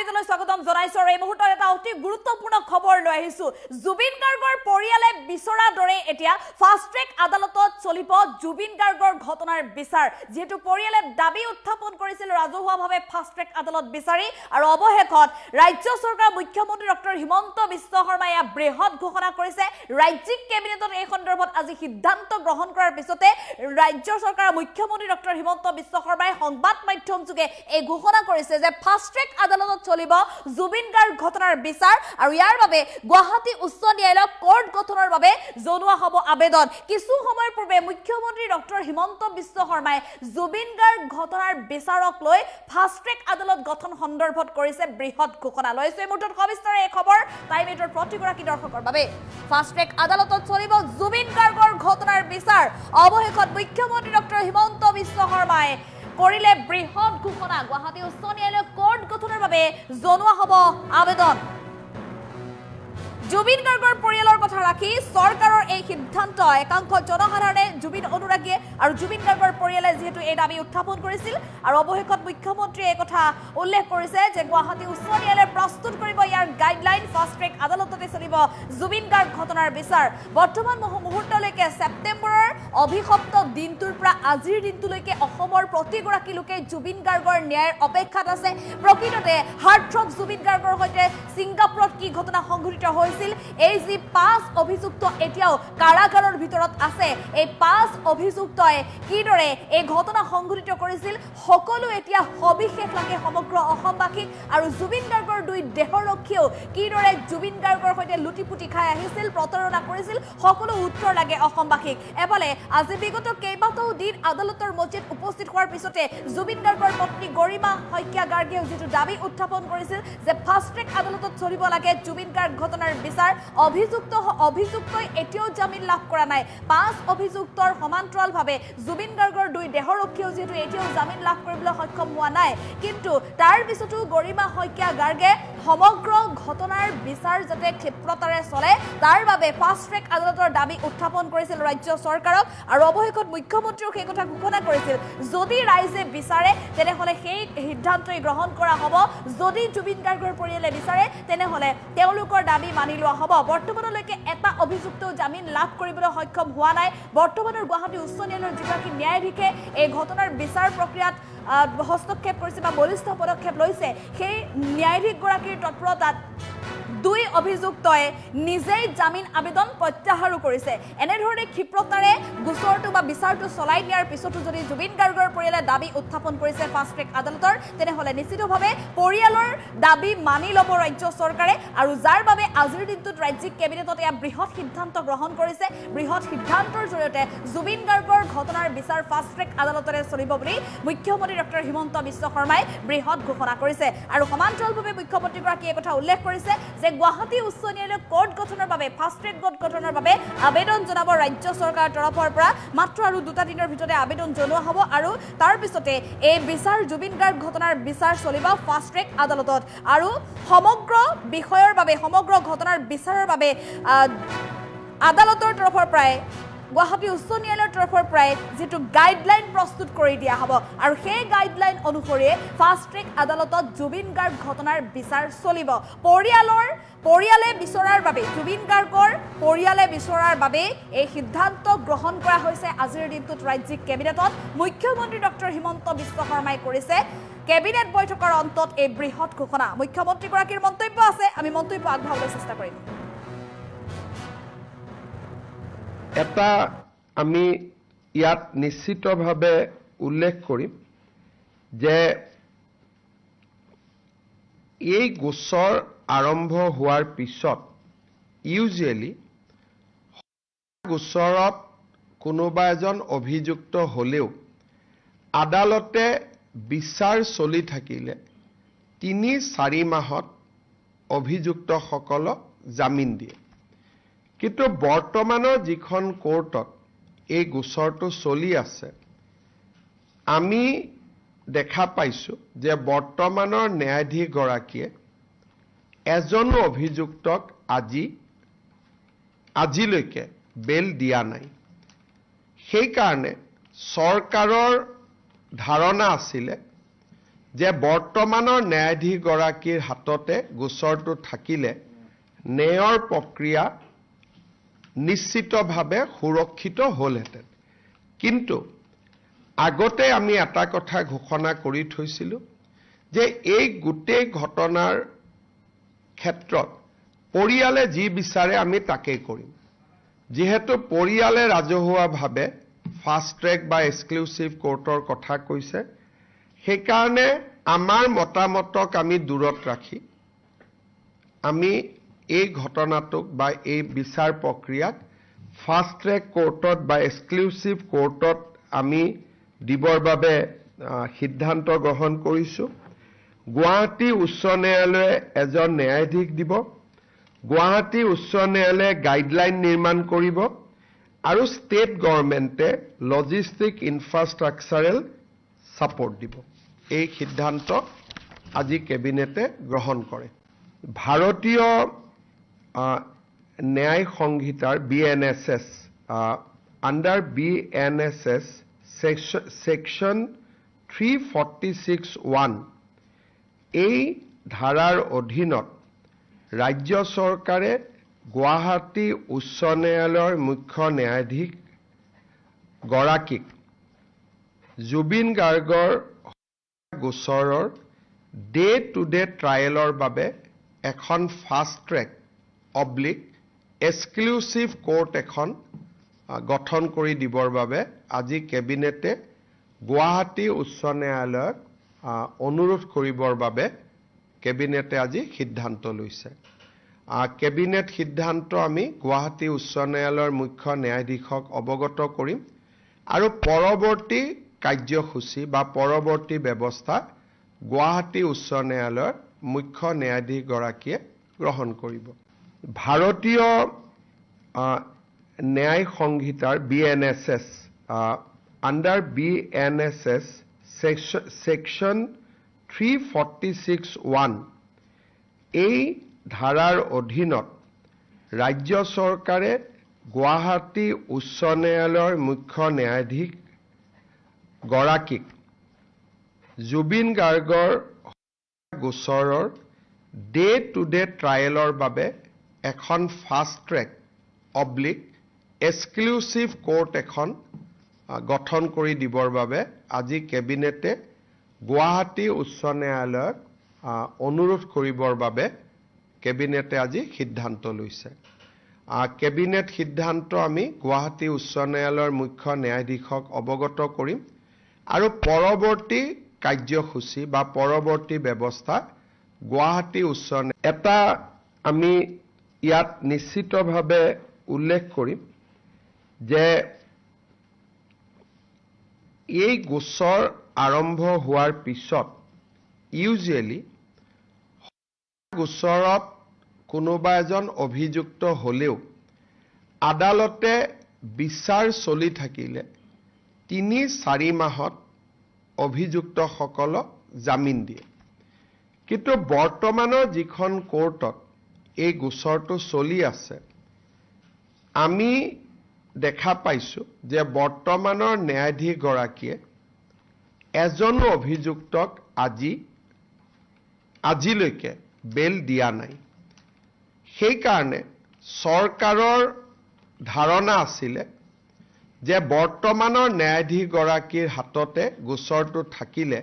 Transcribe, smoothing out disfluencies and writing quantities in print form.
বিজলৈ স্বাগতম জনাইছো আৰু এই মুহূৰ্তত এটা অতি গুৰুত্বপূৰ্ণ খবৰ লৈ আহিছো জুবিন গাৰ্গৰ পৰিয়ালে বিচৰা দৰে এতিয়া ফাষ্ট ট্ৰেক আদালতত চলিব জুবিন গাৰ্গৰ ঘটনাৰ বিচাৰ যেহেতু পৰিয়ালে দাবী উত্থাপন কৰিছিল ৰাজহুৱাভাৱে ফাষ্ট ট্ৰেক আদালত বিচাৰি আৰু অৱশেষত ৰাজ্য চৰকাৰ মুখ্যমন্ত্ৰী ডক্টৰ হিমন্ত বিশ্ব শৰ্মাই বৃহৎ ঘোষণা কৰিছে ৰাজ্যিক কেবিনেটত এই সন্দৰ্ভত আজি সিদ্ধান্ত গ্ৰহণ কৰাৰ পিছতে ৰাজ্য চৰকাৰ মুখ্যমন্ত্ৰী ডক্টৰ হিমন্ত বিশ্ব শৰ্মাই সংবাদ মাধ্যম যোগে এই ঘোষণা কৰিছে যে ফাষ্ট ট্ৰেক আদালতত চলিব জুবিন গাৰ্গ ঘটনাৰ বিচাৰ আৰু ইয়াৰ বাবে গুৱাহাটী উচ্চ ন্যায়ালয়ক কোৰ্ট গঠনৰ বাবে জনোৱা হ'ব আবেদন কিছু সময়ৰ পূৰ্বে মুখ্যমন্ত্ৰী ডক্টৰ হিমন্ত বিশ্ব শৰ্মাই জুবিন গাৰ্গ ঘটনাৰ বিচাৰক লৈ ফাষ্ট ট্ৰেক আদালত গঠন সন্দৰ্ভত কৰিছে বৃহৎ ঘোষণা লৈছে এই মুহূৰ্তত সবিস্তাৰে এই খবৰ টাইম এইটৰ প্ৰতিগৰাকী দৰ্শকৰ বাবে ফাষ্ট ট্ৰেক আদালতত চলিব জুবিন গাৰ্গৰ ঘটনাৰ বিচাৰ অৱশেষত মুখ্যমন্ত্ৰী ডক্টৰ হিমন্ত বিশ্ব শৰ্মাই কৰিলে বৃহৎ ঘোষণা গুৱাহাটী উচ্চ ন্যায়ালয়ক কোৰ্ট গঠনৰ বাবে জনোৱা হ'ব আবেদন জুবিন গাৰ্গৰ পৰিয়ালৰ কথা ৰাখি চৰকাৰৰ এই সিদ্ধান্ত একাংশ জনসাধাৰণে জুবিন অনুৰাগী আৰু জুবিন গাৰ্গৰ পৰিয়ালে যেহেতু এই দাবী উত্থাপন কৰিছিল আৰু অৱশেষত মুখ্যমন্ত্ৰীয়ে এই কথা উল্লেখ কৰিছে যে গুৱাহাটী উচ্চ ন্যায়ালয়ে প্ৰস্তুত কৰিব ইয়াৰ গাইডলাইন ফাষ্ট ট্ৰেক আদালততে চলিব জুবিন গাৰ্গ ঘটনাৰ বিচাৰ বৰ্তমান মুহূৰ্তলৈকে ছেপ্টেম্বৰৰ অভিশপ্ত দিনটোৰ পৰা আজিৰ দিনটোলৈকে অসমৰ প্ৰতিগৰাকী লোকে জুবিন গাৰ্গৰ ন্যায়ৰ অপেক্ষাত আছে প্ৰকৃততে হাৰ্টথ্ৰব জুবিন গাৰ্গৰ সৈতে ছিংগাপুৰত কি ঘটনা সংঘটিত হৈছিল এই যি 5 অভিযুক্ত এতিয়াও কাৰাগাৰৰ ভিতৰত আছে এই 5 অভিযুক্তই কিদৰে এই ঘটনা সংঘটিত কৰিছিল সকলো এতিয়া সবিশেষ লাগে সমগ্ৰ অসমবাসীক আৰু জুবিন গাৰ্গৰ দুই দেহৰক্ষীও কিদৰে জুবিন গাৰ্গৰ সৈতে লুটিপুটি খাই আহিছিল প্ৰতাৰণা কৰিছিল সকলো উত্তৰ লাগে অসমবাসীক এফালে আজি বিগত কেইবাটাও দিন আদালতৰ মজিয়াত উপস্থিত হোৱাৰ পিছতে জুবিন গাৰ্গৰ পত্নী গৰিমা শইকীয়া গাৰ্গেও যেটো দাবী উত্থাপন কৰিছিল যে ফাষ্ট ট্ৰেক আদালতত চলিব লাগে জুবিন গাৰ্গ ঘটনাৰ বিচাৰ অভিযুক্তই এতিয়াও জামিন লাভ কৰা নাই 5 অভিযুক্তৰ সমান্তৰালভাৱে জুবিন গাৰ্গৰ দুই দেহৰক্ষীও যেটো এতিয়াও জামিন লাভ কৰিবলৈ সক্ষম হোৱা নাই কিন্তু তাৰ পিছতো গৰিমা শইকীয়া গাৰ্গে সমগ্ৰ ঘটনাৰ বিচাৰ যাতে ক্ষিপ্ৰতাৰে চলে তাৰ বাবে ফাষ্ট ট্ৰেক আদালতৰ দাবী উত্থাপন কৰিছিল ৰাজ্য চৰকাৰক আৰু অৱশেষত মুখ্যমন্ত্ৰীও সেই কথা ঘোষণা কৰিছিল যদি ৰাইজে বিচাৰে তেনেহলে সেই সিদ্ধান্তই গ্ৰহণ কৰা হ'ব যদি জুবিন গাৰ্গৰ পৰিয়ালে বিচাৰে তেনেহলে তেওঁলোকৰ দাবী মানি লোৱা হ'ব বৰ্তমানলৈকে এটা অভিযুক্ত জামিন লাভ কৰিবলৈ সক্ষম হোৱা নাই বৰ্তমানৰ গুৱাহাটী উচ্চ ন্যায়ালয়ৰ যিগৰাকী ন্যায়াধীশে এই ঘটনাৰ বিচাৰ প্ৰক্ৰিয়াত হস্তক্ষেপ কৰিছে বা বলিষ্ঠ পদক্ষেপ লৈছে সেই ন্যায়াধীশগৰাকীৰ তৎপৰতাত দুই অভিযুক্তই নিজেই জামিন আবেদন প্ৰত্যাহাৰো কৰিছে এনেধৰণে ক্ষিপ্ৰতাৰে গোচৰটো বা বিচাৰটো চলাই নিয়াৰ পিছতো যদি জুবিন গাৰ্গৰ পৰিয়ালে দাবী উত্থাপন কৰিছে ফাষ্ট ট্ৰেক আদালতৰ তেনেহলে নিশ্চিতভাৱে পৰিয়ালৰ দাবী মানি ল'ব ৰাজ্য চৰকাৰে আৰু যাৰ বাবে আজিৰ দিনটোত ৰাজ্যিক কেবিনেটত এয়া বৃহৎ সিদ্ধান্ত গ্ৰহণ কৰিছে বৃহৎ সিদ্ধান্তৰ জৰিয়তে জুবিন গাৰ্গৰ ঘটনাৰ বিচাৰ ফাষ্ট ট্ৰেক আদালতৰে চলিব বুলি মুখ্যমন্ত্ৰী ডক্টৰ হিমন্ত বিশ্ব শৰ্মাই বৃহৎ ঘোষণা কৰিছে আৰু সমান্তৰালভাৱে মুখ্যমন্ত্ৰীগৰাকীয়ে এই কথা উল্লেখ কৰিছে যে গুৱাহাটী উচ্চ ন্যায়ালয়ৰ কোৰ্ট গঠনৰ বাবে ফাষ্ট ট্ৰেক গঠনৰ বাবে আবেদন জনাব ৰাজ্য চৰকাৰৰ তৰফৰ পৰা মাত্ৰ আৰু 2টা দিনৰ ভিতৰতে আবেদন জনোৱা হ'ব আৰু তাৰ পিছতে এই বিচাৰ জুবিন গাৰ্গ ঘটনাৰ বিচাৰ চলিব ফাষ্ট ট্ৰেক আদালতত আৰু সমগ্ৰ বিষয়ৰ বাবে সমগ্ৰ ঘটনাৰ বিচাৰৰ বাবে আদালতৰ তৰফৰ পৰাই গুৱাহাটী উচ্চ ন্যায়ালয়ৰ তৰফৰ পৰাই যেটো গাইডলাইন প্ৰস্তুত কৰি দিয়া হ'ব আৰু সেই গাইডলাইন অনুসৰি ফাষ্ট ট্ৰেক আদালতত জুবিন গাৰ্গ ঘটনাৰ বিচাৰ চলিব পৰিয়ালে বিচৰাৰ বাবে জুবিন গাৰ্গৰ পৰিয়ালে বিচৰাৰ বাবে এই সিদ্ধান্ত গ্ৰহণ কৰা হৈছে আজিৰ দিনটোত ৰাজ্যিক কেবিনেটত মুখ্যমন্ত্ৰী ডক্টৰ হিমন্ত বিশ্ব শৰ্মাই কৰিছে কেবিনেট বৈঠকৰ অন্তত এই বৃহৎ ঘোষণা মুখ্যমন্ত্ৰীগৰাকীৰ মন্তব্য আছে আমি মন্তব্য আগবঢ়াবলৈ চেষ্টা কৰিম এটা আমি ইয়াত নিশ্চিতভাৱে উল্লেখ কৰিম যে এই গোচৰ আৰম্ভ হোৱাৰ পিছত ইউজুৱেলি গোচৰত কোনোবা এজন অভিযুক্ত হ'লেও আদালতে বিচাৰ চলি থাকিলে 3-4 মাহত অভিযুক্তসকলক জামিন দিয়ে কিন্তু বৰ্তমানৰ যিখন কোৰ্টত এই গোচৰটো চলি আছে আমি দেখা পাইছো যে বৰ্তমানৰ ন্যায়াধীশ গৰাকীয়ে এজন অভিযুক্তক আজিলৈকে বেল দিয়া নাই সেই কাৰণে চৰকাৰৰ ধাৰণা আছিলে যে বৰ্তমানৰ ন্যায়াধীশগৰাকীৰ হাততে গোচৰটো থাকিলে ন্যায়ৰ প্ৰক্ৰিয়া নিশ্চিতভাৱে সুৰক্ষিত হ'লহেঁতেন। কিন্তু আগতে আমি এটা কথা ঘোষণা কৰি থৈছিলোঁ যে এই গোটেই ঘটনাৰ ক্ষেত্ৰত পৰিয়ালে যি বিচাৰে আমি তাকেই কৰিম। যিহেতু পৰিয়ালে ৰাজহুৱাভাৱে ফাষ্ট ট্ৰেক বা এক্সক্লুচিভ কোৰ্টৰ কথা কৈছে, সেইকাৰণে আমাৰ মতামতক আমি দূৰত ৰাখি আমি এই ঘটনাটোক বা এই বিচাৰ প্ৰক্ৰিয়াক ফাষ্ট ট্ৰেক কোৰ্টত বা এক্সক্লুচিভ কোৰ্টত আমি দিবৰ বাবে সিদ্ধান্ত গ্ৰহণ কৰিছোঁ। গুৱাহাটী উচ্চ ন্যায়ালয়ে এজন ন্যায়াধীশ দিব, গুৱাহাটী উচ্চ ন্যায়ালয়ে গাইডলাইন নিৰ্মাণ কৰিব আৰু ষ্টেট গভৰ্ণমেণ্টে লজিষ্টিক ইনফ্ৰাষ্ট্ৰাকচাৰেল ছাপৰ্ট দিব। এই সিদ্ধান্ত আজি কেবিনেটে গ্ৰহণ কৰে। ভাৰতীয় ন্যায় সংহিতাৰ BNSS আণ্ডাৰ BNSS সেকশন 346(1) এই ধাৰাৰ অধীনত ৰাজ্য চৰকাৰে গুৱাহাটী উচ্চ ন্যায়ালয়ৰ মুখ্য ন্যায়াধীশ গৰাকীক জুবিন গাৰ্গৰ গোচৰৰ ডে টু ডে ট্ৰায়েলৰ বাবে এখন ফাষ্ট ট্ৰেক এক্সক্লুচিভ কোৰ্ট এখন গঠন কৰি দিবৰ বাবে আজি কেবিনেটে গুৱাহাটী উচ্চ ন্যায়ালয়ক অনুৰোধ কৰিবৰ বাবে কেবিনেটে আজি সিদ্ধান্ত লৈছে। কেবিনেট সিদ্ধান্ত আমি গুৱাহাটী উচ্চ ন্যায়ালয়ৰ মুখ্য ন্যায়াধীশক অৱগত কৰিম আৰু পৰৱৰ্তী কাৰ্যসূচী বা পৰৱৰ্তী ব্যৱস্থা গুৱাহাটী উচ্চ ন্যায়ালয়ৰ মুখ্য ন্যায়াধীশগৰাকীয়ে গ্ৰহণ কৰিব। ভাৰতীয় ন্যায় সংহিতাৰ BNSS আণ্ডাৰ BNSS সেকশন 346(1) এই ধাৰাৰ অধীনত ৰাজ্য চৰকাৰে গুৱাহাটী উচ্চ ন্যায়ালয়ৰ মুখ্য ন্যায়াধীশ গৰাকীক জুবিন গাৰ্গৰ গোচৰৰ ডে টু ডে ট্ৰায়েলৰ বাবে এখন ফাষ্ট ট্ৰেক এক্সক্লুচিভ কোৰ্ট এখন গঠন কৰি দিবৰ বাবে আজি কেবিনেটে গুৱাহাটী উচ্চ ন্যায়ালয়ক অনুৰোধ কৰিবৰ বাবে কেবিনেটে আজি সিদ্ধান্ত লৈছে। কেবিনেট সিদ্ধান্ত আমি গুৱাহাটী উচ্চ ন্যায়ালয়ৰ মুখ্য ন্যায়াধীশক অৱগত কৰিম আৰু পৰৱৰ্তী কাৰ্যসূচী বা পৰৱৰ্তী ব্যৱস্থা গুৱাহাটী উচ্চ এটা আমি ইয়াত নিশ্চিতভাৱে উল্লেখ কৰিম যে এই গোচৰ আৰম্ভ হোৱাৰ পিছত ইউজুৱেলি গোচৰত কোনোবা এজন অভিযুক্ত হ'লেও আদালতে বিচাৰ চলি থাকিলে ৩-৪ মাহত অভিযুক্তসকলক জামিন দিয়ে। কিন্তু বৰ্তমানৰ যিখন কোৰ্টত এই গোচৰটো চলি আছে, আমি দেখা পাইছোঁ যে বৰ্তমানৰ ন্যায়াধীশগৰাকীয়ে এজনো অভিযুক্তক আজিলৈকে বেল দিয়া নাই। সেইকাৰণে চৰকাৰৰ ধাৰণা আছিলে যে বৰ্তমানৰ ন্যায়াধীশগৰাকীৰ হাততে গোচৰটো থাকিলে